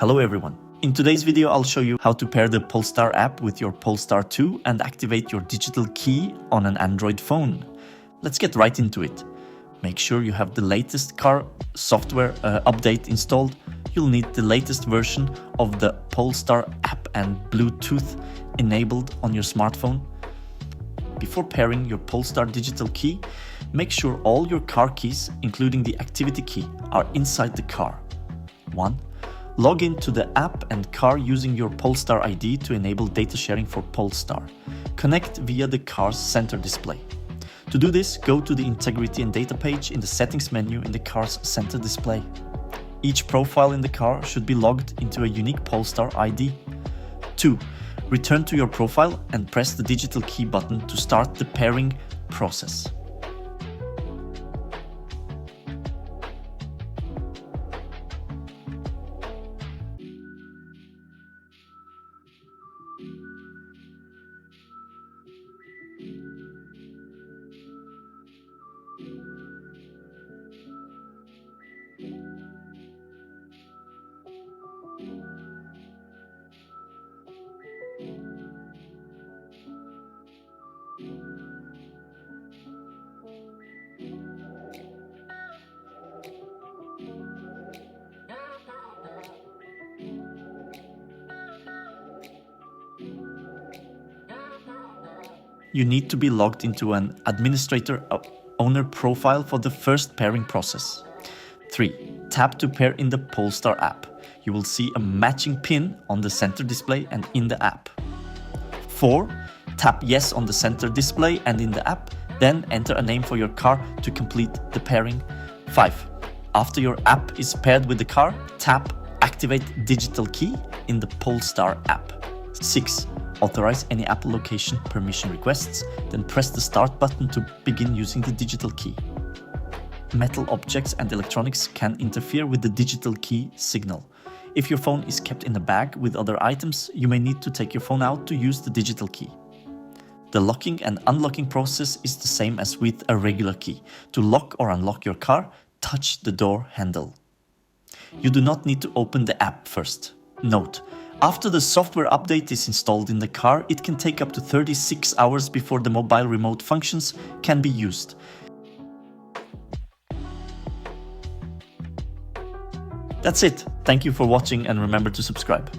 Hello everyone. In today's video, I'll show you how to pair the Polestar app with your Polestar 2 and activate your digital key on an Android phone. Let's get right into it. Make sure you have the latest car software update installed. You'll need the latest version of the Polestar app and Bluetooth enabled on your smartphone. Before pairing your Polestar digital key, make sure all your car keys, including the activity key, are inside the car. 1. Log into the app and car using your Polestar ID to enable data sharing for Polestar. Connect via the car's center display. To do this, go to the Integrity and Data page in the Settings menu in the car's center display. Each profile in the car should be logged into a unique Polestar ID. 2. Return to your profile and press the digital key button to start the pairing process. You need to be logged into an administrator owner profile for the first pairing process. 3. Tap to pair in the Polestar app. You will see a matching pin on the center display and in the app. 4. Tap yes on the center display and in the app, then enter a name for your car to complete the pairing. 5. After your app is paired with the car, tap Activate Digital Key in the Polestar app. 6. Authorize any Apple location permission requests, then press the start button to begin using the digital key. Metal objects and electronics can interfere with the digital key signal. If your phone is kept in a bag with other items, you may need to take your phone out to use the digital key. The locking and unlocking process is the same as with a regular key. To lock or unlock your car, touch the door handle. You do not need to open the app first. Note: after the software update is installed in the car, it can take up to 36 hours before the mobile remote functions can be used. That's it. Thank you for watching and remember to subscribe.